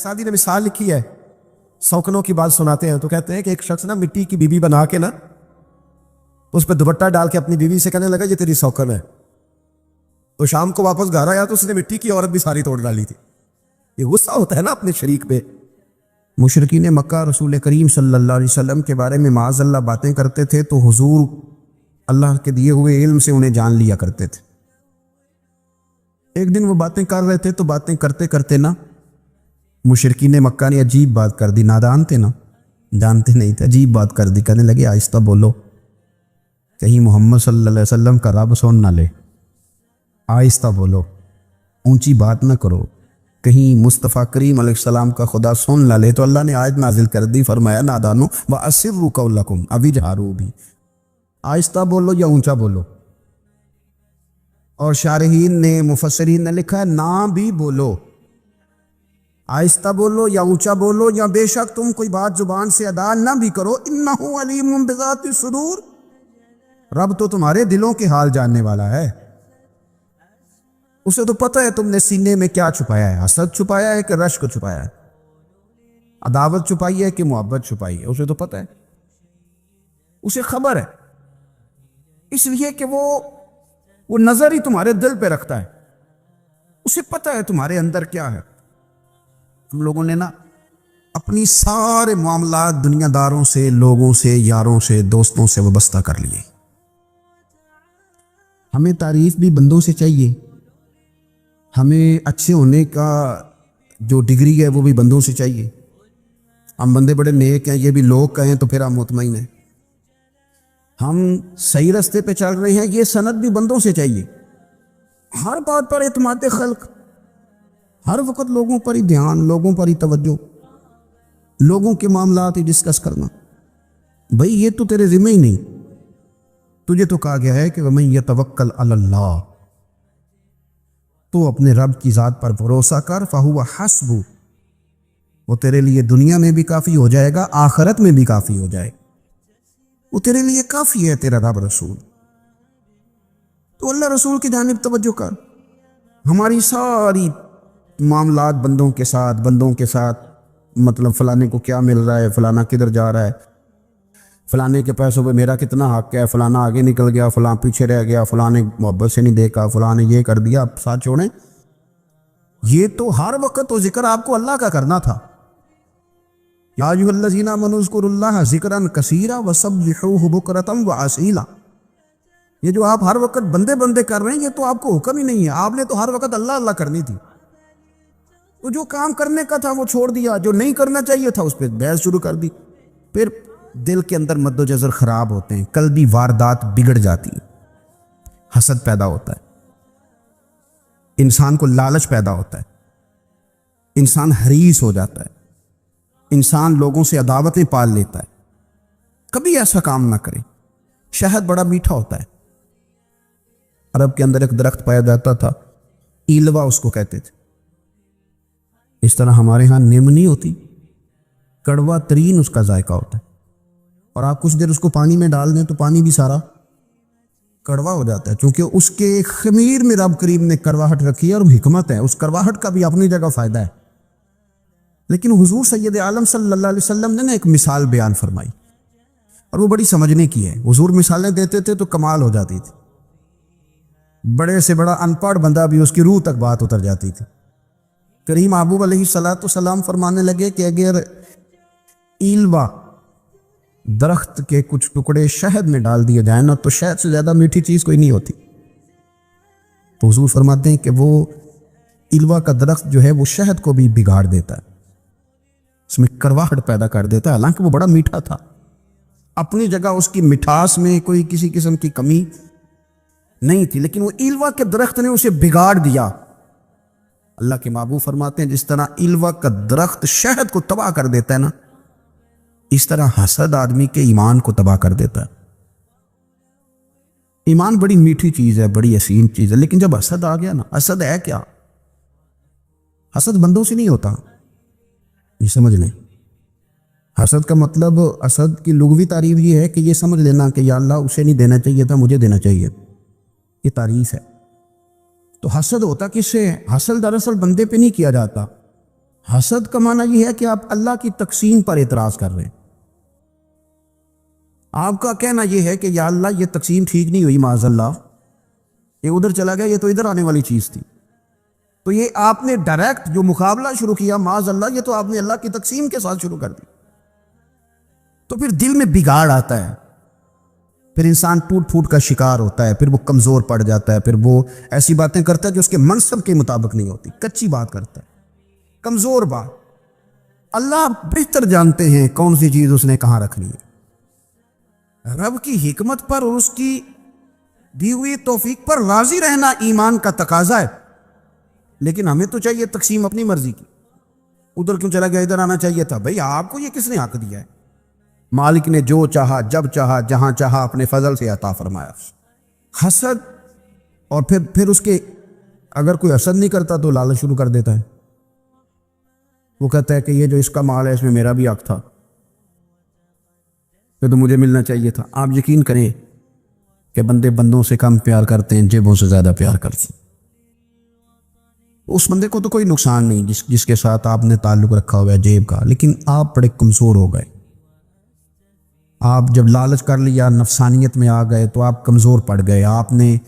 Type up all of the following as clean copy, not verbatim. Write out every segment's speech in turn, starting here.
Saadi نے مثال لکھی ہے، سوکنوں کی بات سناتے ہیں تو کہتے ہیں کہ ایک شخص نا مٹی کی بیوی بنا کے نا اس پہ دوپٹہ ڈال کے اپنی بیوی سے کہنے لگا یہ تیری سوکن ہے. تو شام کو واپس گھر آیا تو اس نے مٹی کی عورت بھی ساری توڑ ڈالی تھی. یہ غصہ ہوتا ہے نا اپنے شریک پہ. مشرکین مکہ رسول کریم صلی اللہ علیہ وسلم کے بارے میں معاذ اللہ باتیں کرتے تھے تو حضور اللہ کے دیے ہوئے علم سے انہیں جان لیا کرتے تھے. ایک دن وہ باتیں کر رہے تھے تو باتیں کرتے کرتے نا مشرکین مکہ نے عجیب بات کر دی. نادان تھے نا، جانتے نہیں تھے، عجیب بات کر دی. کہنے لگے آہستہ بولو، کہیں محمد صلی اللہ علیہ وسلم کا رب سن نہ لے. آہستہ بولو، اونچی بات نہ کرو، کہیں مصطفیٰ کریم علیہ السلام کا خدا سن نہ لے. تو اللہ نے آیت نازل کر دی، فرمایا نادانو وَأَسِرُّوا قَوْلَكُمْ أَوِ اجْهَرُوا بِهِ. آہستہ بولو یا اونچا بولو. اور شارحین نے مفسرین نے لکھا ہے نہ بھی بولو، آہستہ بولو یا اونچا بولو یا بے شک تم کوئی بات زبان سے ادا نہ بھی کرو. اِنَّهُ عَلِيمٌ بِذَاتِ الصُّدُورِ. رب تو تمہارے دلوں کے حال جاننے والا ہے، اسے تو پتہ ہے تم نے سینے میں کیا چھپایا ہے. حسد چھپایا ہے کہ رشک چھپایا ہے، عداوت چھپائی ہے کہ محبت چھپائی ہے، اسے تو پتہ ہے، اسے خبر ہے. اس لیے کہ وہ نظر ہی تمہارے دل پہ رکھتا ہے، اسے پتہ ہے تمہارے اندر کیا ہے. ہم لوگوں نے نا اپنی سارے معاملات دنیا داروں سے، لوگوں سے، یاروں سے، دوستوں سے وابستہ کر لیے. ہمیں تعریف بھی بندوں سے چاہیے، ہمیں اچھے ہونے کا جو ڈگری ہے وہ بھی بندوں سے چاہیے. ہم بندے بڑے نیک ہیں، یہ بھی لوگ کہیں تو پھر ہم مطمئن ہیں. ہم صحیح راستے پہ چل رہے ہیں، یہ سند بھی بندوں سے چاہیے. ہر بات پر اعتماد خلق، ہر وقت لوگوں پر ہی دھیان، لوگوں پر ہی توجہ، لوگوں کے معاملات ہی ڈسکس کرنا. بھئی یہ تو تیرے ذمہ ہی نہیں. تجھے تو کہا گیا ہے کہ وَمَن يَتَوَکَّلْ عَلَى اللَّهِ، تو اپنے رب کی ذات پر بھروسہ کر. فَهُوَ حَسْبُ، وہ تیرے لیے دنیا میں بھی کافی ہو جائے گا، آخرت میں بھی کافی ہو جائے گا. وہ تیرے لیے کافی ہے تیرا رب رسول. تو اللہ رسول کی جانب توجہ کر. ہماری ساری معاملات بندوں کے ساتھ مطلب فلانے کو کیا مل رہا ہے، فلانا کدھر جا رہا ہے، فلانے کے پیسوں پہ میرا کتنا حق ہے، فلانا آگے نکل گیا، فلاں پیچھے رہ گیا، فلانے محبت سے نہیں دیکھا، فلانے یہ کر دیا. آپ ساتھ چھوڑیں، یہ تو ہر وقت تو ذکر آپ کو اللہ کا کرنا تھا. یا ایھا الذین آمنوا اذکروا اللہ ذکرا کثیرا وسبحوہ بکرۃ واسیلا. یہ جو آپ ہر وقت بندے کر رہے ہیں یہ تو آپ کو حکم ہی نہیں ہے، آپ نے تو ہر وقت اللہ اللہ کرنی تھی. تو جو کام کرنے کا تھا وہ چھوڑ دیا، جو نہیں کرنا چاہیے تھا اس پہ بحث شروع کر دی. پھر دل کے اندر مد و جزر خراب ہوتے ہیں، قلبی واردات بگڑ جاتی ہیں، حسد پیدا ہوتا ہے، انسان کو لالچ پیدا ہوتا ہے، انسان حریص ہو جاتا ہے، انسان لوگوں سے عداوتیں پال لیتا ہے. کبھی ایسا کام نہ کریں. شہد بڑا میٹھا ہوتا ہے. عرب کے اندر ایک درخت پایا جاتا تھا، ایلوا اس کو کہتے تھے. اس طرح ہمارے ہاں نیم نہیں ہوتی، کڑوا ترین اس کا ذائقہ ہوتا ہے. اور آپ کچھ دیر اس کو پانی میں ڈال دیں تو پانی بھی سارا کڑوا ہو جاتا ہے، چونکہ اس کے خمیر میں رب کریم نے کڑواہٹ رکھی ہے. اور حکمت ہے، اس کڑواہٹ کا بھی اپنی جگہ فائدہ ہے. لیکن حضور سید عالم صلی اللہ علیہ وسلم نے ایک مثال بیان فرمائی اور وہ بڑی سمجھنے کی ہے. حضور مثالیں دیتے تھے تو کمال ہو جاتی تھی. بڑے سے بڑا ان پڑھ بندہ بھی اس کی روح تک بات اتر جاتی تھی. کریم محبوب علیہ السلام فرمانے لگے کہ اگر ایلوا درخت کے کچھ ٹکڑے شہد میں ڈال دیے جائیں نا تو شہد سے زیادہ میٹھی چیز کوئی نہیں ہوتی. تو حضور فرماتے ہیں کہ وہ ایلوا کا درخت جو ہے وہ شہد کو بھی بگاڑ دیتا ہے، اس میں کرواہٹ پیدا کر دیتا ہے. حالانکہ وہ بڑا میٹھا تھا، اپنی جگہ اس کی مٹھاس میں کوئی کسی قسم کی کمی نہیں تھی، لیکن وہ ایلوا کے درخت نے اسے بگاڑ دیا. اللہ کے محبوب فرماتے ہیں جس طرح ایلوا کا درخت شہد کو تباہ کر دیتا ہے نا، اس طرح حسد آدمی کے ایمان کو تباہ کر دیتا ہے. ایمان بڑی میٹھی چیز ہے، بڑی حسین چیز ہے، لیکن جب حسد آ گیا نا، حسد ہے کیا؟ حسد بندوں سے نہیں ہوتا، یہ سمجھ لیں. حسد کا مطلب، حسد کی لغوی تعریف یہ ہے کہ یہ سمجھ لینا کہ یا اللہ اسے نہیں دینا چاہیے تھا، مجھے دینا چاہیے. یہ تعریف ہے. تو حسد ہوتا کس سے ہے؟ حسد دراصل بندے پہ نہیں کیا جاتا، حسد کا معنی یہ ہے کہ آپ اللہ کی تقسیم پر اعتراض کر رہے ہیں. آپ کا کہنا یہ ہے کہ یا اللہ یہ تقسیم ٹھیک نہیں ہوئی، معاذ اللہ یہ ادھر چلا گیا، یہ تو ادھر آنے والی چیز تھی. تو یہ آپ نے ڈائریکٹ جو مقابلہ شروع کیا معاذ اللہ، یہ تو آپ نے اللہ کی تقسیم کے ساتھ شروع کر دی. تو پھر دل میں بگاڑ آتا ہے، پھر انسان ٹوٹ پھوٹ کا شکار ہوتا ہے، پھر وہ کمزور پڑ جاتا ہے، پھر وہ ایسی باتیں کرتا ہے جو اس کے منصب کے مطابق نہیں ہوتی، کچی بات کرتا ہے، کمزور بات. اللہ بہتر جانتے ہیں کون سی چیز اس نے کہاں رکھنی ہے. رب کی حکمت پر اور اس کی دی ہوئی توفیق پر راضی رہنا ایمان کا تقاضا ہے. لیکن ہمیں تو چاہیے تقسیم اپنی مرضی کی. ادھر کیوں چلا گیا، ادھر آنا چاہیے تھا. بھئی آپ کو یہ کس نے حق دیا ہے؟ مالک نے جو چاہا، جب چاہا، جہاں چاہا اپنے فضل سے عطا فرمایا. حسد، اور پھر اس کے اگر کوئی حسد نہیں کرتا تو لالچ شروع کر دیتا ہے. وہ کہتا ہے کہ یہ جو اس کا مال ہے اس میں میرا بھی حق تھا، یہ تو مجھے ملنا چاہیے تھا. آپ یقین کریں کہ بندے بندوں سے کم پیار کرتے ہیں، جیبوں سے زیادہ پیار کرتے ہیں. اس بندے کو تو کوئی نقصان نہیں جس کے ساتھ آپ نے تعلق رکھا ہوا ہے جیب کا، لیکن آپ بڑے کمزور ہو گئے. آپ جب لالچ کر لیا، نفسانیت میں آ گئے تو آپ کمزور پڑ گئے. آپ نے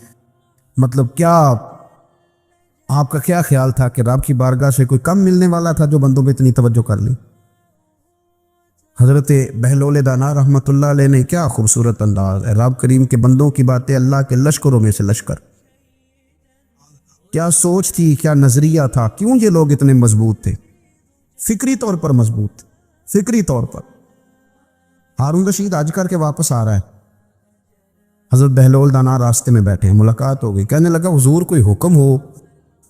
مطلب کیا، آپ کا کیا خیال تھا کہ رب کی بارگاہ سے کوئی کم ملنے والا تھا جو بندوں پہ اتنی توجہ کر لی؟ حضرت بہلول دانا رحمۃ اللہ علیہ نے کیا خوبصورت انداز ہے. رب کریم کے بندوں کی باتیں اللہ کے لشکروں میں سے لشکر. کیا سوچ تھی، کیا نظریہ تھا، کیوں یہ لوگ اتنے مضبوط تھے، فکری طور پر مضبوط تھے، فکری طور پر. ہارون رشید حج کر کے واپس آ رہا ہے، حضرت بہلول دانا راستے میں بیٹھے ہیں، ملاقات ہو گئی. کہنے لگا حضور کوئی حکم ہو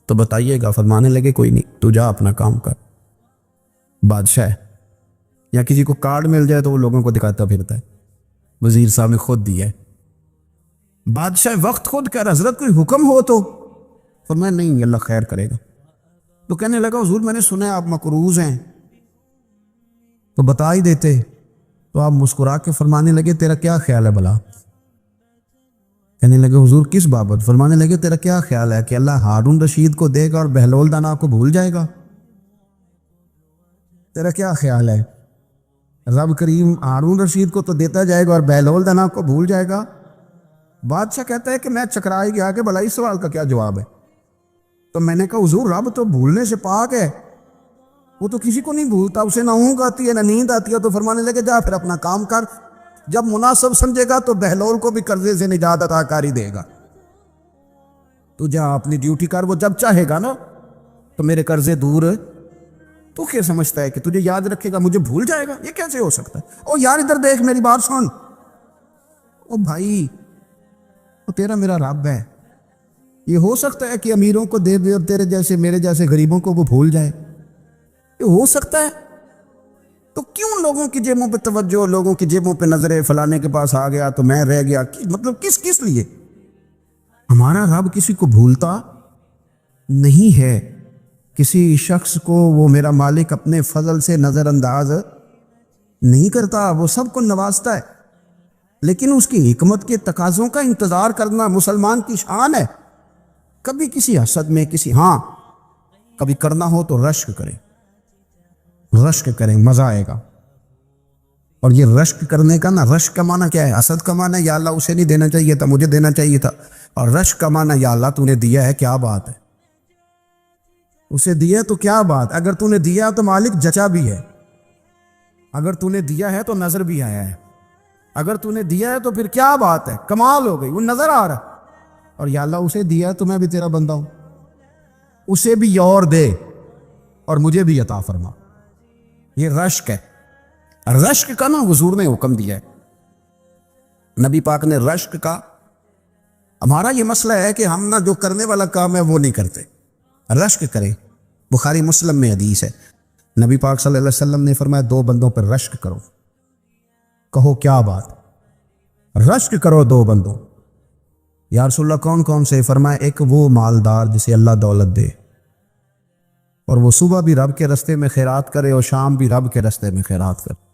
تو بتائیے گا. فرمانے لگے کوئی نہیں، تو جا اپنا کام کر. بادشاہ یا کسی کو کارڈ مل جائے تو وہ لوگوں کو دکھاتا پھرتا ہے، وزیر صاحب نے خود دیا ہے. بادشاہ وقت خود کہہ رہا حضرت کوئی حکم ہو تو. فرمایا نہیں، اللہ خیر کرے گا. تو کہنے لگا حضور میں نے سنا ہے آپ مقروض ہیں، تو بتا ہی دیتے. تو آپ مسکرا کے فرمانے لگے تیرا کیا خیال ہے بھلا؟ کہنے لگے حضور کس بابت؟ فرمانے لگے تیرا کیا خیال ہے کہ اللہ ہارون رشید کو دے گا اور بہلول دانا کو بھول جائے گا؟ تیرا کیا خیال ہے رب کریم ہارون رشید کو تو دیتا جائے گا اور بہلول دانا کو بھول جائے گا؟ بادشاہ کہتا ہے کہ میں چکرا ہی گیا کہ بھلا اس سوال کا کیا جواب ہے. تو میں نے کہا حضور رب تو بھولنے سے پاک ہے، وہ تو کسی کو نہیں بھولتا، اسے نہ اونگ آتی ہے نہ نیند آتی ہے. تو فرمانے لگے جا پھر اپنا کام کر، جب مناسب سمجھے گا تو بہلول کو بھی قرضے سے نجات عطا کاری دے گا. تو جا اپنی ڈیوٹی کر، وہ جب چاہے گا نا تو میرے قرضے دور. تو کیا سمجھتا ہے کہ تجھے یاد رکھے گا مجھے بھول جائے گا؟ یہ کیسے ہو سکتا ہے؟ او یار ادھر دیکھ میری بات سن. او بھائی وہ تیرا میرا رب ہے، یہ ہو سکتا ہے کہ امیروں کو دے دے اور تیرے جیسے میرے جیسے غریبوں کو وہ بھول جائے؟ یہ ہو سکتا ہے؟ تو کیوں لوگوں کی جیبوں پہ توجہ، لوگوں کی جیبوں پہ نظریں، فلانے کے پاس آ گیا تو میں رہ گیا، مطلب کس لیے؟ ہمارا رب کسی کو بھولتا نہیں ہے. کسی شخص کو وہ میرا مالک اپنے فضل سے نظر انداز نہیں کرتا، وہ سب کو نوازتا ہے. لیکن اس کی حکمت کے تقاضوں کا انتظار کرنا مسلمان کی شان ہے. کبھی کسی حسد میں کبھی کرنا ہو تو رشک کریں، مزہ آئے گا. اور یہ رشک کرنے کا نا، رشک کا معنی کیا ہے؟ حسد کا معنی یا اللہ اسے نہیں دینا چاہیے تھا، مجھے دینا چاہیے تھا. اور رشک کا معنی یا اللہ تو نے دیا ہے، کیا بات ہے، اسے دیا تو کیا بات. اگر تو نے دیا تو مالک جچا بھی ہے، اگر تو نے دیا ہے تو نظر بھی آیا ہے، اگر تو نے دیا ہے تو پھر کیا بات ہے، کمال ہو گئی، وہ نظر آ رہا. اور یا اللہ اسے دیا تو میں بھی تیرا بندہ ہوں، اسے بھی اور دے اور مجھے بھی عطا فرما. یہ رشک ہے. رشک کا نا حضور نے حکم دیا ہے، نبی پاک نے رشک کا. ہمارا یہ مسئلہ ہے کہ ہم نا جو کرنے والا کام ہے وہ نہیں کرتے، رشک کریں. بخاری مسلم میں حدیث ہے، نبی پاک صلی اللہ علیہ وسلم نے فرمایا 2 بندوں پر رشک کرو. کہو کیا بات؟ رشک کرو 2 بندوں. یا رسول اللہ کون کون سے؟ فرمایا ایک وہ مالدار جسے اللہ دولت دے اور وہ صبح بھی رب کے رستے میں خیرات کرے اور شام بھی رب کے رستے میں خیرات کرے.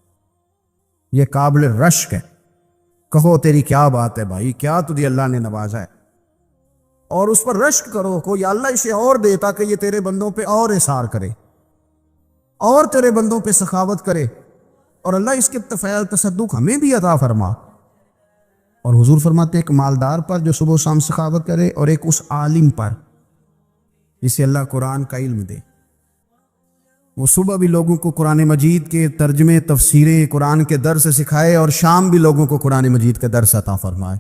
یہ قابل رشک ہے. کہو تیری کیا بات ہے بھائی، کیا تجھے اللہ نے نوازا ہے، اور اس پر رشک کرو. کو یا اللہ اسے اور دے تاکہ یہ تیرے بندوں پہ اور اثار کرے. اور تیرے بندوں پہ سخاوت کرے، اور اللہ اس کے فیض تصدق ہمیں بھی عطا فرما۔ اور حضور فرماتے ہیں ایک مالدار پر جو صبح و شام سخاوت کرے، اور ایک اس عالم پر جسے اللہ قرآن کا علم دے، وہ صبح بھی لوگوں کو قرآن مجید کے ترجمے تفسیریں قرآن کے درس سکھائے، اور شام بھی لوگوں کو قرآن مجید کا درس عطا فرمائے۔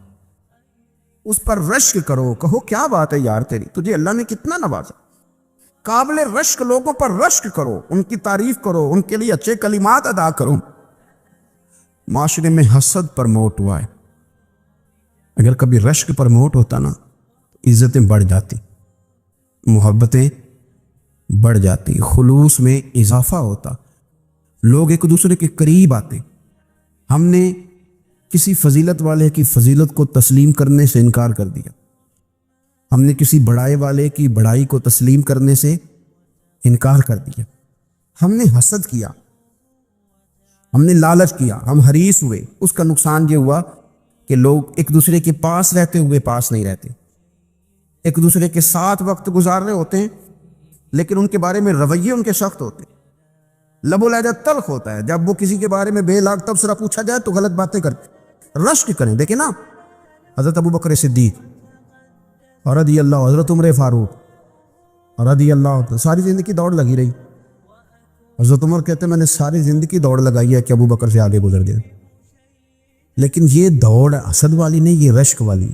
اس پر رشک کرو، کہو کیا بات ہے یار تیری، تجھے اللہ نے کتنا نوازا۔ قابل رشک لوگوں پر رشک کرو، ان کی تعریف کرو، ان کے لیے اچھے کلمات ادا کرو۔ معاشرے میں حسد پرموٹ ہوا ہے، اگر کبھی رشک پرموٹ ہوتا نا تو عزتیں بڑھ جاتی، محبتیں بڑھ جاتی، خلوص میں اضافہ ہوتا، لوگ ایک دوسرے کے قریب آتے۔ ہم نے کسی فضیلت والے کی فضیلت کو تسلیم کرنے سے انکار کر دیا، ہم نے کسی بڑائی والے کی بڑائی کو تسلیم کرنے سے انکار کر دیا، ہم نے حسد کیا، ہم نے لالچ کیا، ہم حریص ہوئے۔ اس کا نقصان یہ ہوا کہ لوگ ایک دوسرے کے پاس رہتے ہوئے پاس نہیں رہتے، ایک دوسرے کے ساتھ وقت گزار رہے ہوتے ہیں لیکن ان کے بارے میں رویے ان کے سخت ہوتے ہیں، لب و لہجہ تلخ ہوتا ہے۔ جب وہ کسی کے بارے میں بے لاگ تبصرہ پوچھا جائے تو غلط باتیں کرتے۔ رشک کریں، دیکھیں نا حضرت ابو بکر صدیق رضی اللہ، حضرت عمر فاروق رضی اللہ، ساری زندگی دوڑ لگی رہی۔ حضرت عمر کہتے ہیں میں نے ساری زندگی دوڑ لگائی ہے کہ ابو بکر سے آگے گزر گئے، لیکن یہ دوڑ حسد والی نہیں، یہ رشک والی۔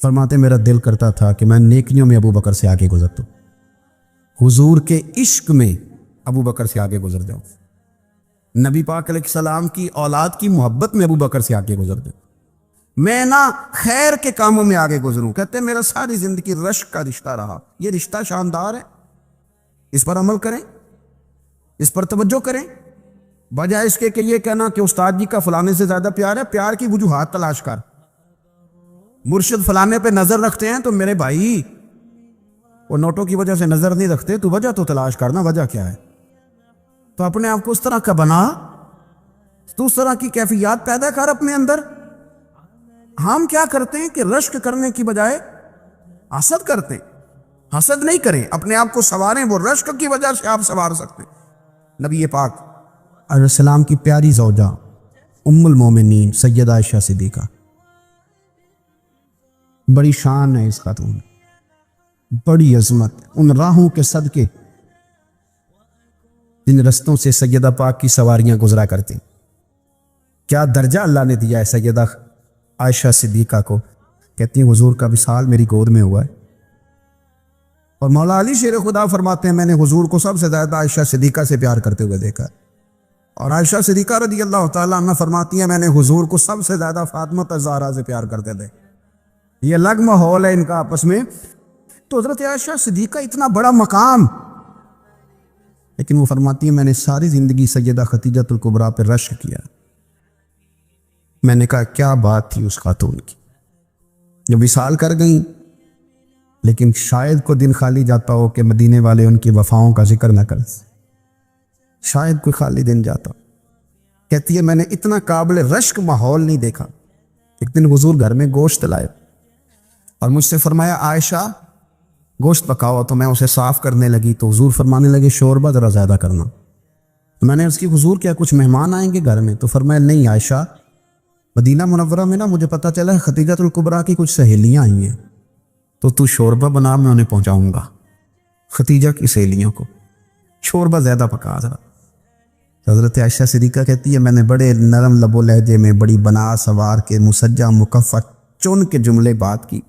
فرماتے میرا دل کرتا تھا کہ میں نیکیوں میں ابو بکر سے آگے گزرتا ہوں، حضور کے عشق میں ابو بکر سے آگے گزر جاؤں، نبی پاک علیہ السلام کی اولاد کی محبت میں ابو بکر سے آگے گزر جاؤں، میں نہ خیر کے کاموں میں آگے گزروں۔ کہتے ہیں میرا ساری زندگی رشک کا رشتہ رہا۔ یہ رشتہ شاندار ہے، اس پر عمل کریں، اس پر توجہ کریں، بجائے اس کے کہ یہ کہنا کہ استاد جی کا فلانے سے زیادہ پیار ہے۔ پیار کی وجوہات تلاش کر، مرشد فلانے پہ نظر رکھتے ہیں تو میرے بھائی وہ نوٹوں کی وجہ سے نظر نہیں رکھتے، تو وجہ تو تلاش کرنا، وجہ کیا ہے؟ تو اپنے آپ کو اس طرح کا بنا، تو اس طرح کی کیفیات پیدا کر اپنے اندر۔ ہم کیا کرتے ہیں کہ رشک کرنے کی بجائے حسد کرتے ہیں۔ حسد نہیں کریں، اپنے آپ کو سنواریں، وہ رشک کی وجہ سے آپ سنوار سکتے ہیں۔ نبی پاک علیہ السلام کی پیاری زوجہ ام المومنین سیدہ عائشہ صدیقہ، بڑی شان ہے اس خاتون، بڑی عظمت، ان راہوں کے صدقے جن رستوں سے سیدہ پاک کی سواریاں گزرا کرتی، کیا درجہ اللہ نے دیا ہے سیدہ عائشہ صدیقہ کو۔ کہتی ہیں حضور کا وصال میری گود میں ہوا ہے، اور مولا علی شیر خدا فرماتے ہیں میں نے حضور کو سب سے زیادہ عائشہ صدیقہ سے پیار کرتے ہوئے دیکھا ہے، اور عائشہ صدیقہ رضی اللہ تعالیٰ عنہ فرماتی ہیں میں نے حضور کو سب سے زیادہ فاطمہ الزہرا سے پیار کرتے تھے۔ یہ الگ ماحول ہے ان کا آپس میں۔ تو حضرت عائشہ صدیقہ اتنا بڑا مقام، لیکن وہ فرماتی ہے میں نے ساری زندگی سیدہ خدیجہ الکبریٰ پہ رشک کیا۔ میں نے کہا کیا بات تھی اس خاتون کی، جو وصال کر گئیں، لیکن شاید کو دن خالی جاتا ہو کہ مدینے والے ان کی وفاؤں کا ذکر نہ کریں، شاید کوئی خالی دن جاتا۔ کہتی ہے میں نے اتنا قابل رشک ماحول نہیں دیکھا۔ ایک دن حضور گھر میں گوشت لائے اور مجھ سے فرمایا عائشہ گوشت پکاؤ، تو میں اسے صاف کرنے لگی تو حضور فرمانے لگے شوربہ ذرا زیادہ کرنا۔ میں نے اس کی حضور کیا کچھ مہمان آئیں گے گھر میں؟ تو فرمایا نہیں عائشہ، مدینہ منورہ میں نا مجھے پتہ چلا ہے خدیجہ الکبریٰ کی کچھ سہیلیاں آئی ہیں، تو شوربہ بنا، میں انہیں پہنچاؤں گا، خدیجہ کی سہیلیوں کو شوربہ زیادہ پکا ذرا۔ حضرت عائشہ صدیقہ کہتی ہے میں نے بڑے نرم لب و لہجے میں بڑی بنا سوار کے مسجع مکفّع چن کے جملے بات کی۔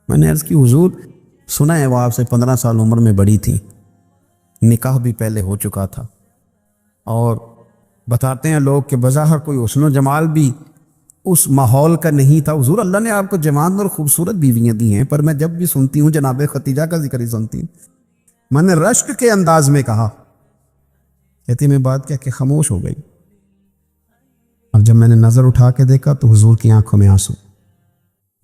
میں نے عرض کی حضور سنا ہے وہ آپ سے 15 سال عمر میں بڑی تھی، نکاح بھی پہلے ہو چکا تھا، اور بتاتے ہیں لوگ کہ بظاہر کوئی حسن و جمال بھی اس ماحول کا نہیں تھا۔ حضور اللہ نے آپ کو جوان اور خوبصورت بیویاں دی ہیں، پر میں جب بھی سنتی ہوں جناب خدیجہ کا ذکر ہی سنتی ہوں۔ میں نے رشک کے انداز میں کہا، کہتی میں بات کیا کہ خاموش ہو گئی۔ اب جب میں نے نظر اٹھا کے دیکھا تو حضور کی آنکھوں میں آنسو،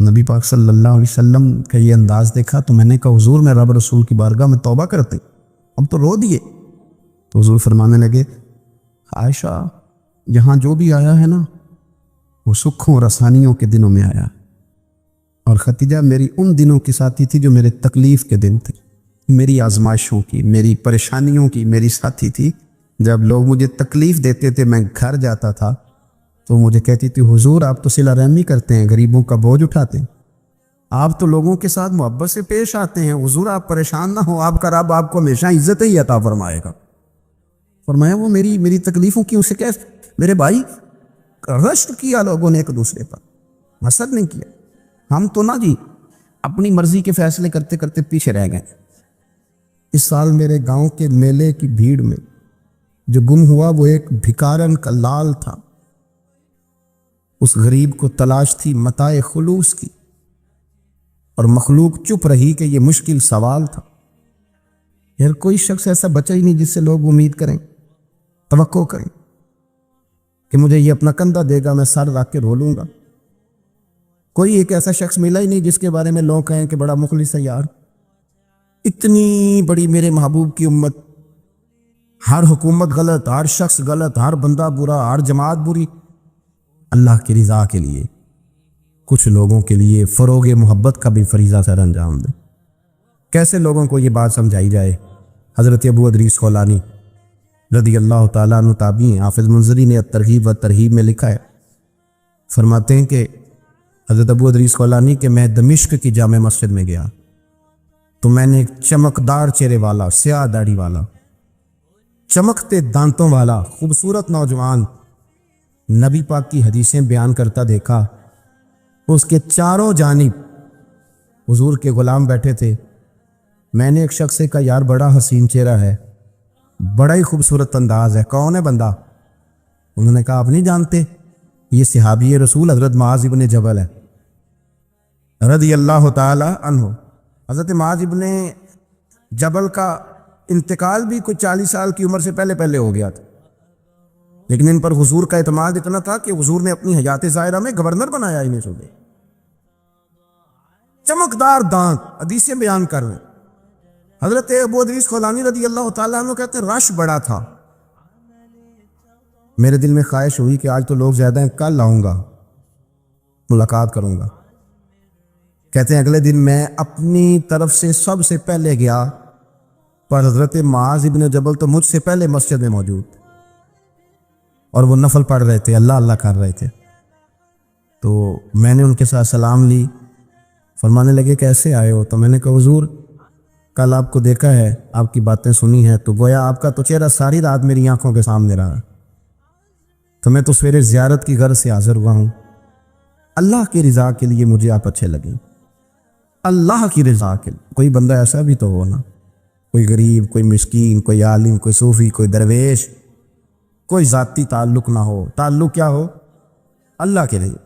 نبی پاک صلی اللہ علیہ وسلم کا یہ انداز دیکھا تو میں نے کہا حضور میں رب رسول کی بارگاہ میں توبہ کرتے، اب تو رو دیے۔ تو حضور فرمانے لگے عائشہ یہاں جو بھی آیا ہے نا وہ سکھوں اور آسانیوں کے دنوں میں آیا، اور خدیجہ میری ان دنوں کی ساتھی تھی جو میرے تکلیف کے دن تھے، میری آزمائشوں کی، میری پریشانیوں کی میری ساتھی تھی۔ جب لوگ مجھے تکلیف دیتے تھے، میں گھر جاتا تھا تو مجھے کہتی تھی حضور آپ تو صلہ رحمی کرتے ہیں، غریبوں کا بوجھ اٹھاتے ہیں، آپ تو لوگوں کے ساتھ محبت سے پیش آتے ہیں، حضور آپ پریشان نہ ہو، آپ کا رب آپ کو ہمیشہ عزت ہی عطا فرمائے گا۔ فرمایا وہ میری تکلیفوں کی اسے کیسے؟ میرے بھائی رشک کیا لوگوں نے ایک دوسرے پر، حسد نہیں کیا۔ ہم تو نہ جی اپنی مرضی کے فیصلے کرتے کرتے پیچھے رہ گئے۔ اس سال میرے گاؤں کے میلے کی بھیڑ میں جو گم ہوا وہ ایک بھکارن کا لال تھا۔ اس غریب کو تلاش تھی متاع خلوص کی، اور مخلوق چپ رہی کہ یہ مشکل سوال تھا۔ یار کوئی شخص ایسا بچا ہی نہیں جس سے لوگ امید کریں، توقع کریں کہ مجھے یہ اپنا کندھا دے گا، میں سر رکھ کے رو لوں گا۔ کوئی ایک ایسا شخص ملا ہی نہیں جس کے بارے میں لوگ کہیں کہ بڑا مخلص ہے یار۔ اتنی بڑی میرے محبوب کی امت، ہر حکومت غلط، ہر شخص غلط، ہر بندہ برا، ہر جماعت بری، اللہ کی رضا کے لیے کچھ لوگوں کے لیے فروغ محبت کا بھی فریضہ سر انجام دے۔ کیسے لوگوں کو یہ بات سمجھائی جائے؟ حضرت ابو ادریس خولانی رضی اللہ تعالیٰ عنہ تابعی ہیں۔ حافظ منذری نے الترغیب و ترہیب میں لکھا ہے، فرماتے ہیں کہ حضرت ابو ادریس خولانی کہ میں دمشق کی جامع مسجد میں گیا تو میں نے ایک چمکدار چہرے والا، سیاہ داڑھی والا، چمکتے دانتوں والا خوبصورت نوجوان نبی پاک کی حدیثیں بیان کرتا دیکھا۔ اس کے چاروں جانب حضور کے غلام بیٹھے تھے۔ میں نے ایک شخص سے کہا یار بڑا حسین چہرہ ہے، بڑا ہی خوبصورت انداز ہے، کون ہے بندہ؟ انہوں نے کہا آپ نہیں جانتے، یہ صحابی رسول حضرت معاذ ابن جبل ہے رضی اللہ تعالی عنہ۔ حضرت معاذ ابن جبل کا انتقال بھی کوئی 40 سال کی عمر سے پہلے ہو گیا تھا، لیکن ان پر حضور کا اعتماد اتنا تھا کہ حضور نے اپنی حیات ظاہرہ میں گورنر بنایا انہیں صوبے۔ چمکدار دانت، حدیثیں بیان کر رہے ہیں۔ حضرت ابو ادریس خولانی رضی اللہ تعالیٰ عنہ کہتے ہیں رش بڑا تھا۔ میرے دل میں خواہش ہوئی کہ آج تو لوگ زیادہ ہیں، کل آؤں گا، ملاقات کروں گا۔ کہتے ہیں اگلے دن میں اپنی طرف سے سب سے پہلے گیا، پر حضرت معاذ ابن جبل تو مجھ سے پہلے مسجد میں موجود تھے اور وہ نفل پڑھ رہے تھے، اللہ اللہ کر رہے تھے۔ تو میں نے ان کے ساتھ سلام لی، فرمانے لگے کیسے آئے ہو؟ تو میں نے کہا حضور کل آپ کو دیکھا ہے، آپ کی باتیں سنی ہیں، تو گویا آپ کا تو چہرہ ساری رات میری آنکھوں کے سامنے رہا، تو میں تو سویرے زیارت کی غرض سے حاضر ہوا ہوں۔ اللہ کی رضا کے لیے مجھے آپ اچھے لگیں، اللہ کی رضا کے لیے۔ کوئی بندہ ایسا بھی تو ہو نا، کوئی غریب، کوئی مسکین، کوئی عالم، کوئی صوفی، کوئی درویش، کوئی ذاتی تعلق نہ ہو، تعلق کیا ہو؟ اللہ کے لیے۔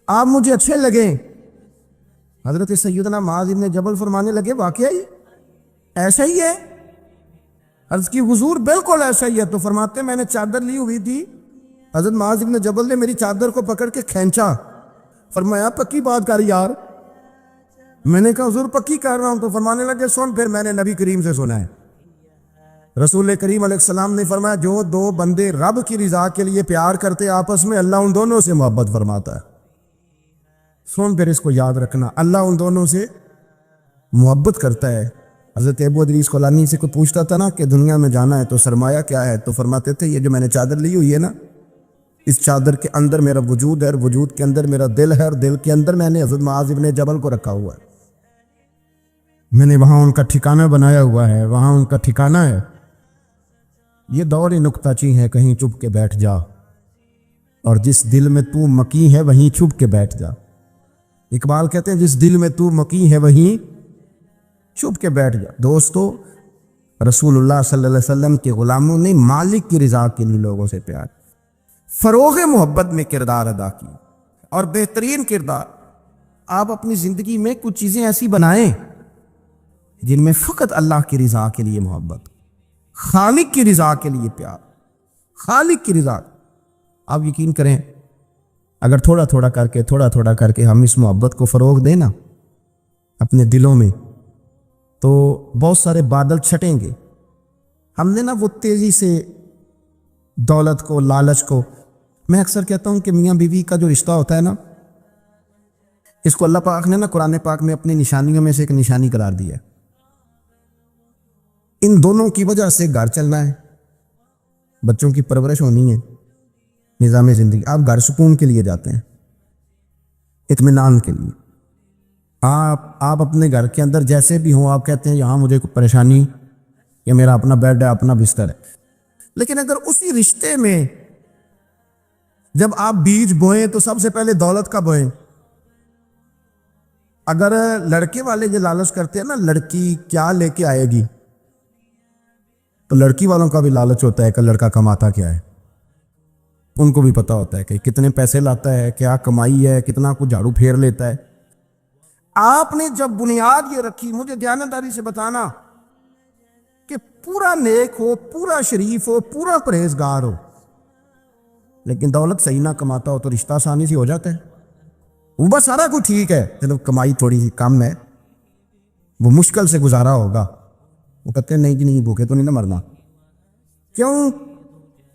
آپ مجھے اچھے لگیں۔ حضرت سیدنا معاذ ابن جبل فرمانے لگے واقعی ایسا ہی ہے؟ عرض کی حضور بالکل ایسا ہی ہے۔ تو فرماتے میں نے چادر لی ہوئی تھی، حضرت معاذ ابن جبل نے میری چادر کو پکڑ کے کھینچا، فرمایا پکی بات کر یار۔ میں نے کہا حضور پکی کر رہا ہوں۔ تو فرمانے لگے سن، پھر میں نے نبی کریم سے سنا ہے، رسول کریم علیہ السلام نے فرمایا جو دو بندے رب کی رضا کے لیے پیار کرتے آپس میں، اللہ ان دونوں سے محبت فرماتا ہے۔ سن پھر اس کو یاد رکھنا، اللہ ان دونوں سے محبت کرتا ہے۔ حضرت ابو ادریس خولانی سے کوئی پوچھتا تھا نا کہ دنیا میں جانا ہے تو سرمایہ کیا ہے، تو فرماتے تھے یہ جو میں نے چادر لی ہوئی ہے نا، اس چادر کے اندر میرا وجود ہے، اور وجود کے اندر میرا دل ہے، اور دل کے اندر میں نے حضرت معاذ ابن جبل کو رکھا ہوا ہے۔ میں نے وہاں ان کا ٹھکانہ بنایا ہوا ہے، وہاں ان کا ٹھکانہ ہے۔ یہ دور نکتہ چی ہے، کہیں چھپ کے بیٹھ جا، اور جس دل میں تو مکی ہے وہیں چھپ کے بیٹھ جا۔ اقبال کہتے ہیں جس دل میں تو مکی ہے وہیں چھپ کے بیٹھ جا۔ دوستو رسول اللہ صلی اللہ علیہ وسلم کے غلاموں نے مالک کی رضا کے لیے لوگوں سے پیار، فروغ محبت میں کردار ادا کی، اور بہترین کردار۔ آپ اپنی زندگی میں کچھ چیزیں ایسی بنائیں جن میں فقط اللہ کی رضا کے لیے محبت، خالق کی رضا کے لیے پیار، خالق کی رضا۔ آپ یقین کریں اگر تھوڑا تھوڑا کر کے ہم اس محبت کو فروغ دیں نا اپنے دلوں میں، تو بہت سارے بادل چھٹیں گے۔ ہم نے نا وہ تیزی سے دولت کو، لالچ کو، میں اکثر کہتا ہوں کہ میاں بیوی کا جو رشتہ ہوتا ہے نا، اس کو اللہ پاک نے نا قرآن پاک میں اپنی نشانیوں میں سے ایک نشانی قرار دیا ہے۔ ان دونوں کی وجہ سے گھر چلنا ہے، بچوں کی پرورش ہونی ہے، نظام زندگی۔ آپ گھر سکون کے لیے جاتے ہیں، اطمینان کے لیے۔ آپ اپنے گھر کے اندر جیسے بھی ہوں، آپ کہتے ہیں یہاں مجھے کوئی پریشانی، یہ میرا اپنا بیڈ ہے، اپنا بستر ہے۔ لیکن اگر اسی رشتے میں جب آپ بیج بوئیں تو سب سے پہلے دولت کا بوئیں۔ اگر لڑکے والے یہ لالچ کرتے ہیں نا، لڑکی کیا لے کے آئے گی، تو لڑکی والوں کا بھی لالچ ہوتا ہے کہ لڑکا کماتا کیا ہے۔ ان کو بھی پتا ہوتا ہے کہ کتنے پیسے لاتا ہے، کیا کمائی ہے، کتنا کچھ جھاڑو پھیر لیتا ہے۔ آپ نے جب بنیاد یہ رکھی، مجھے دیانتداری سے بتانا کہ پورا نیک ہو، پورا شریف ہو، پورا پرہیزگار ہو، لیکن دولت صحیح نہ کماتا ہو تو رشتہ آسانی سے ہو جاتا ہے۔ وہ بس سارا کچھ ٹھیک ہے، چلو کمائی تھوڑی سی کم ہے، وہ مشکل سے گزارا ہوگا، وہ کہتے ہیں نہیں جی نہیں، بھوکے تو نہیں نہ مرنا۔ کیوں؟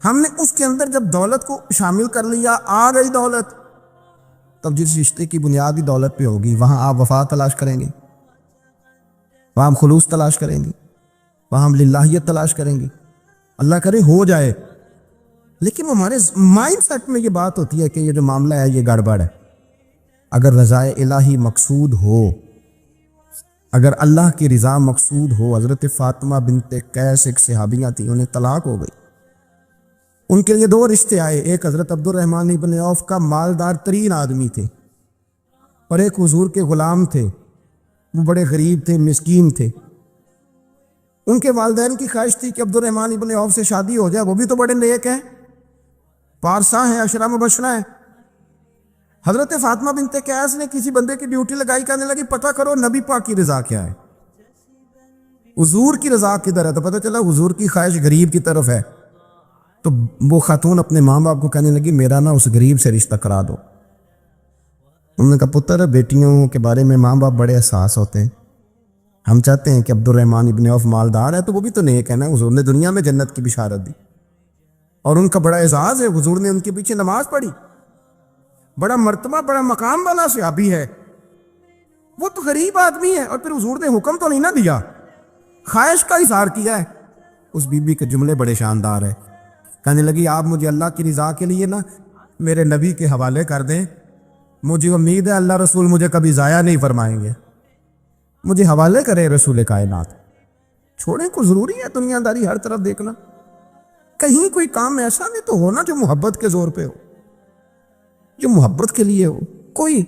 ہم نے اس کے اندر جب دولت کو شامل کر لیا، آ گئی دولت، تب جس رشتے کی بنیادی دولت پہ ہوگی وہاں آپ وفا تلاش کریں گے، وہاں ہم خلوص تلاش کریں گے، وہاں ہم للہیت تلاش کریں گے۔ اللہ کرے ہو جائے، لیکن ہمارے مائنڈ سیٹ میں یہ بات ہوتی ہے کہ یہ جو معاملہ ہے یہ گڑبڑ ہے۔ اگر رضا الہی مقصود ہو، اگر اللہ کی رضا مقصود ہو، حضرت فاطمہ بنت قیس ایک صحابیہ تھی، انہیں طلاق ہو گئی، ان کے لیے دو رشتے آئے، ایک حضرت عبد الرحمن ابن عوف کا مالدار ترین آدمی تھے، اور ایک حضور کے غلام تھے، وہ بڑے غریب تھے، مسکین تھے۔ ان کے والدین کی خواہش تھی کہ عبد الرحمن ابن عوف سے شادی ہو جائے، وہ بھی تو بڑے نیک ہیں، پارسا ہیں، عشرہ مبشرہ ہیں۔ حضرت فاطمہ بنت قیس نے کسی بندے کی ڈیوٹی لگائی، کہنے لگی پتہ کرو نبی پاک کی رضا کیا ہے، حضور کی رضا کدھر ہے؟ تو پتہ چلا حضور کی خواہش غریب کی طرف ہے۔ تو وہ خاتون اپنے ماں باپ کو کہنے لگی میرا نا اس غریب سے رشتہ کرا دو۔ انہوں نے کہا پتر، بیٹیوں کے بارے میں ماں باپ بڑے احساس ہوتے ہیں، ہم چاہتے ہیں کہ عبد الرحمن ابن عوف مالدار ہے تو وہ بھی تو نیک ہے نا، حضور نے دنیا میں جنت کی بشارت دی، اور ان کا بڑا اعزاز ہے، حضور نے ان کے پیچھے نماز پڑھی، بڑا مرتبہ بڑا مقام والا صحابی ہے، وہ تو غریب آدمی ہے، اور پھر حضور نے حکم تو نہیں نہ دیا، خواہش کا اظہار کیا ہے۔ اس بی بی کے جملے بڑے شاندار ہیں، کہنے لگی آپ مجھے اللہ کی رضا کے لیے نا میرے نبی کے حوالے کر دیں، مجھے امید ہے اللہ رسول مجھے کبھی ضائع نہیں فرمائیں گے، مجھے حوالے کرے رسول کائنات۔ چھوڑیں کو ضروری ہے دنیا داری ہر طرف دیکھنا، کہیں کوئی کام ایسا بھی تو ہونا جو محبت کے زور پہ ہو، جو محبت کے لیے ہو۔ کوئی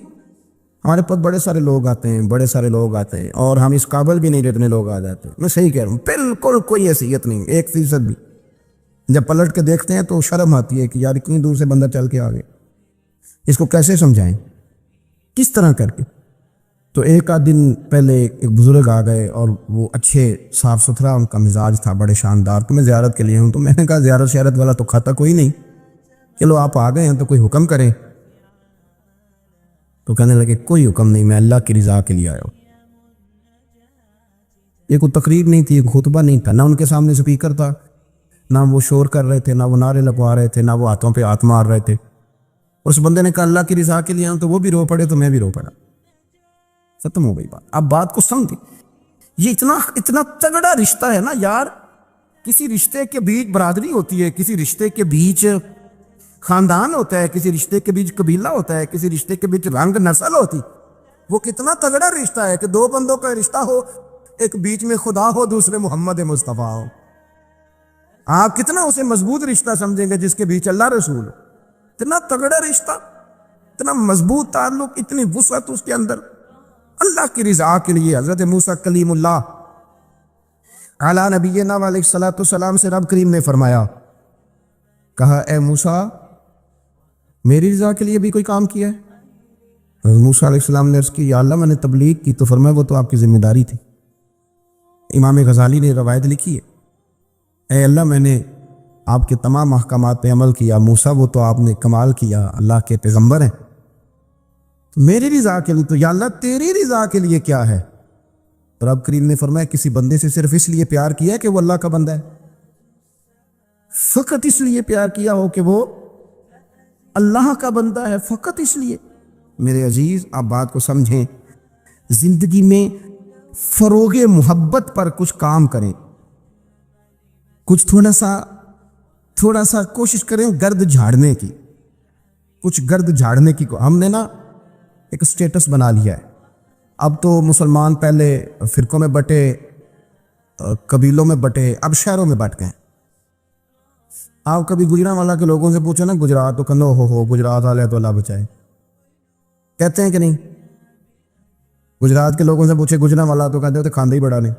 ہمارے پاس بڑے سارے لوگ آتے ہیں، بڑے سارے لوگ آتے ہیں، اور ہم اس قابل بھی نہیں جتنے لوگ آ جاتے، میں صحیح کہہ رہا ہوں، بالکل کوئی حیثیت نہیں، 1% بھی۔ جب پلٹ کے دیکھتے ہیں تو شرم آتی ہے کہ یار اتنی دور سے بندہ چل کے آ گیا، اس کو کیسے سمجھائیں، کس طرح کر کے۔ تو ایک آدھ دن پہلے ایک بزرگ آ گئے، اور وہ اچھے صاف ستھرا ان کا مزاج تھا، بڑے شاندار، تو میں زیارت کے لیے ہوں، تو میں نے کہا زیارت شیارت والا تو کھاتا کوئی نہیں، چلو آپ آ گئے ہیں تو کوئی حکم کریں۔ تو کہنے لگے کوئی حکم نہیں، میں اللہ کی رضا کے لیے آیا ہوں۔ یہ کوئی تقریر نہیں تھی، ایک خطبہ نہیں تھا، نہ ان کے سامنے سپیکر تھا، نہ وہ شور کر رہے تھے، نہ وہ نعرے لگوا رہے تھے، نہ وہ ہاتھوں پہ ہاتھ مار رہے تھے۔ اور اس بندے نے کہا اللہ کی رضا کے لیے آیا ہوں، تو وہ بھی رو پڑے تو میں بھی رو پڑا، ختم ہو گئی بات۔ اب بات کو سمجھیں، یہ اتنا تگڑا رشتہ ہے نا یار۔ کسی رشتے کے بیچ برادری ہوتی ہے، کسی رشتے کے بیچ خاندان ہوتا ہے، کسی رشتے کے بیچ قبیلہ ہوتا ہے، کسی رشتے کے بیچ رنگ نسل ہوتی، وہ کتنا تگڑا رشتہ ہے کہ دو بندوں کا رشتہ ہو، ایک بیچ میں خدا ہو، دوسرے محمد مصطفیٰ ہو۔ آپ کتنا اسے مضبوط رشتہ سمجھیں گے جس کے بیچ اللہ رسول ہو۔ اتنا تگڑا رشتہ، اتنا مضبوط تعلق، اتنی وسعت اس کے اندر، اللہ کی رضا کے لیے۔ حضرت موسیٰ کلیم اللہ علی نبینا علیہ الصلوۃ والسلام سے رب کریم نے فرمایا، کہا اے موسیٰ میری رضا کے لیے بھی کوئی کام کیا ہے؟ حضرت موسیٰ علیہ السلام نے عرض کی یا اللہ میں نے تبلیغ کی، تو فرمایا وہ تو آپ کی ذمہ داری تھی۔ امام غزالی نے روایت لکھی ہے، اے اللہ میں نے آپ کے تمام احکامات پہ عمل کیا، موسیٰ وہ تو آپ نے کمال کیا، اللہ کے پیغمبر ہیں، تو میری رضا کے لیے تو یا اللہ تیری رضا کے لیے کیا ہے؟ تو رب کریم نے فرمایا کسی بندے سے صرف اس لیے پیار کیا ہے کہ وہ اللہ کا بندہ ہے، فقط اس لیے پیار کیا ہو کہ وہ اللہ کا بندہ ہے، فقط اس لیے۔ میرے عزیز آپ بات کو سمجھیں، زندگی میں فروغ محبت پر کچھ کام کریں، کچھ تھوڑا سا کوشش کریں گرد جھاڑنے کی، کچھ گرد جھاڑنے کی۔ ہم نے نا ایک سٹیٹس بنا لیا ہے، اب تو مسلمان پہلے فرقوں میں بٹے، قبیلوں میں بٹے، اب شہروں میں بٹ گئے۔ آپ کبھی گجرانوالا کے لوگوں سے پوچھو نا گجرات تو کہنا ہو گجرات والے تو اللہ بچائے، کہتے ہیں کہ نہیں؟ گجرات کے لوگوں سے پوچھے گجرانوالا تو کہتے ہیں کھاندے ہی بڑا نہیں،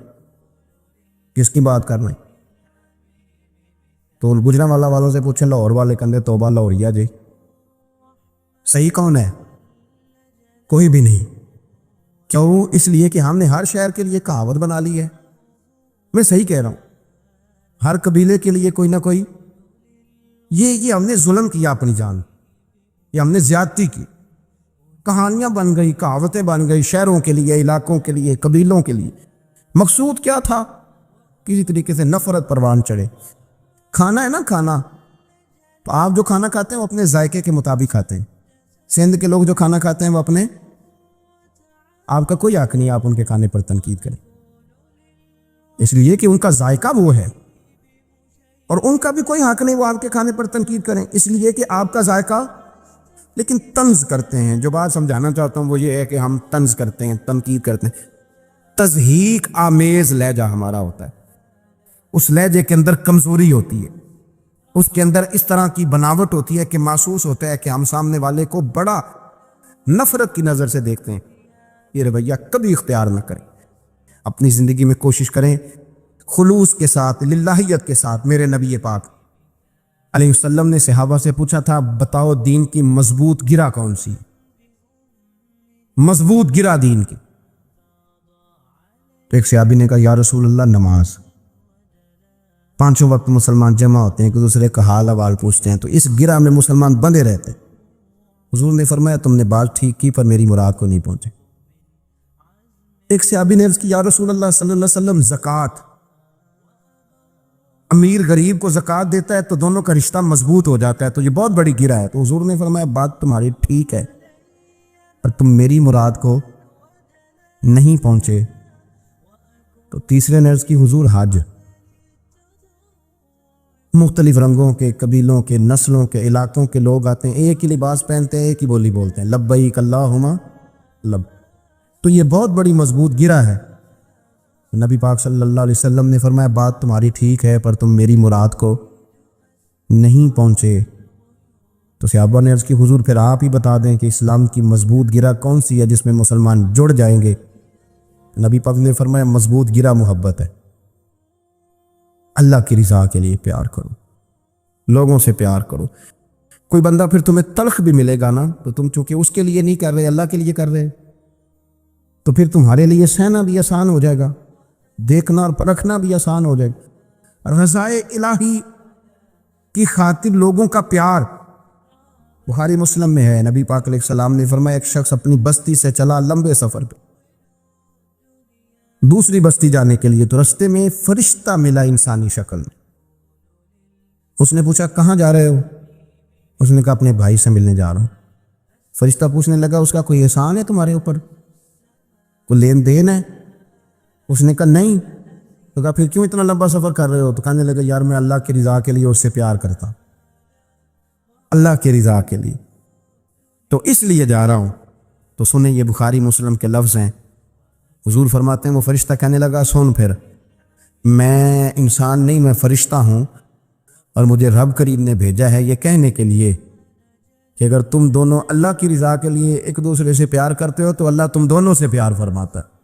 کس کی بات کرنا ہے؟ تو گجرانوالا والوں سے پوچھیں لاہور والے کہتے توبہ لاہوریا جی۔ صحیح کون ہے؟ کوئی بھی نہیں۔ کیوں؟ اس لیے کہ ہم نے ہر شہر کے لیے کہاوت بنا لی ہے۔ میں صحیح کہہ رہا ہوں، ہر قبیلے کے لیے کوئی نہ کوئی، یہ ہم نے ظلم کیا اپنی جان، یہ ہم نے زیادتی کی، کہانیاں بن گئی، کہاوتیں بن گئی شہروں کے لیے، علاقوں کے لیے، قبیلوں کے لیے۔ مقصود کیا تھا؟ کسی طریقے سے نفرت پروان چڑھے۔ کھانا ہے نا، کھانا تو آپ جو کھانا کھاتے ہیں وہ اپنے ذائقے کے مطابق کھاتے ہیں۔ سندھ کے لوگ جو کھانا کھاتے ہیں وہ اپنے، آپ کا کوئی حق نہیں آپ ان کے کھانے پر تنقید کریں، اس لیے کہ ان کا ذائقہ وہ ہے، اور ان کا بھی کوئی حق نہیں وہ آپ کے کھانے پر تنقید کریں اس لیے کہ آپ کا ذائقہ۔ لیکن طنز کرتے ہیں، جو بات سمجھانا چاہتا ہوں وہ یہ ہے کہ ہم طنز کرتے ہیں، تنقید کرتے ہیں۔ تضحیک آمیز لہجہ ہمارا ہوتا ہے، اس لہجے کے اندر کمزوری ہوتی ہے، اس کے اندر اس طرح کی بناوٹ ہوتی ہے کہ محسوس ہوتا ہے کہ ہم سامنے والے کو بڑا نفرت کی نظر سے دیکھتے ہیں۔ یہ رویہ کبھی اختیار نہ کریں، اپنی زندگی میں کوشش کریں خلوص کے ساتھ، للہیت کے ساتھ۔ میرے نبی پاک علیہ وسلم نے صحابہ سے پوچھا تھا بتاؤ دین کی مضبوط گرہ کون سی؟ مضبوط گرہ دین کی۔ تو ایک صحابی نے کہا یا رسول اللہ نماز۔ پانچوں وقت مسلمان جمع ہوتے ہیں، ایک دوسرے کا حال احوال پوچھتے ہیں، تو اس گرہ میں مسلمان بندے رہتے ہیں۔ حضور نے فرمایا تم نے بات ٹھیک کی پر میری مراد کو نہیں پہنچے۔ ایک صحابی نے عرض کی یا رسول اللہ صلی اللہ علیہ وسلم زکوٰۃ، امیر غریب کو زکوٰۃ دیتا ہے تو دونوں کا رشتہ مضبوط ہو جاتا ہے، تو یہ بہت بڑی گرہ ہے۔ تو حضور نے فرمایا بات تمہاری ٹھیک ہے پر تم میری مراد کو نہیں پہنچے۔ تو تیسرے نے عرض کی حضور حج، مختلف رنگوں کے، قبیلوں کے، نسلوں کے، علاقوں کے لوگ آتے ہیں، ایک ہی لباس پہنتے ہیں، ایک ہی بولی بولتے ہیں، لبیک اللہم لب۔ تو یہ بہت بڑی مضبوط گرہ ہے۔ نبی پاک صلی اللہ علیہ وسلم نے فرمایا بات تمہاری ٹھیک ہے پر تم میری مراد کو نہیں پہنچے۔ تو صحابہ نے عرض کی حضور پھر آپ ہی بتا دیں کہ اسلام کی مضبوط گرہ کون سی ہے جس میں مسلمان جڑ جائیں گے؟ نبی پاک نے فرمایا مضبوط گرہ محبت ہے، اللہ کی رضا کے لیے پیار کرو، لوگوں سے پیار کرو۔ کوئی بندہ پھر تمہیں تلخ بھی ملے گا نا تو تم چونکہ اس کے لیے نہیں کر رہے، اللہ کے لیے کر رہے، تو پھر تمہارے لیے سہنا بھی آسان ہو جائے گا، دیکھنا اور پرکھنا بھی آسان ہو جائے گا۔ رضائے الہی کی خاطر لوگوں کا پیار بخاری مسلم میں ہے۔ نبی پاک علیہ السلام نے فرمایا ایک شخص اپنی بستی سے چلا لمبے سفر پہ دوسری بستی جانے کے لیے، تو رستے میں فرشتہ ملا انسانی شکل میں۔ اس نے پوچھا کہاں جا رہے ہو؟ اس نے کہا اپنے بھائی سے ملنے جا رہا ہوں۔ فرشتہ پوچھنے لگا اس کا کوئی احسان ہے تمہارے اوپر، کوئی لین دین ہے؟ اس نے کہا نہیں۔ تو کہا پھر کیوں اتنا لمبا سفر کر رہے ہو؟ تو کہنے لگا یار میں اللہ کی رضا کے لیے اس سے پیار کرتا ہوں، اللہ کی رضا کے لیے، تو اس لیے جا رہا ہوں۔ تو سنیں یہ بخاری مسلم کے لفظ ہیں، حضور فرماتے ہیں وہ فرشتہ کہنے لگا سن پھر میں انسان نہیں میں فرشتہ ہوں، اور مجھے رب کریم نے بھیجا ہے یہ کہنے کے لیے کہ اگر تم دونوں اللہ کی رضا کے لیے ایک دوسرے سے پیار کرتے ہو تو اللہ تم دونوں سے پیار فرماتا ہے۔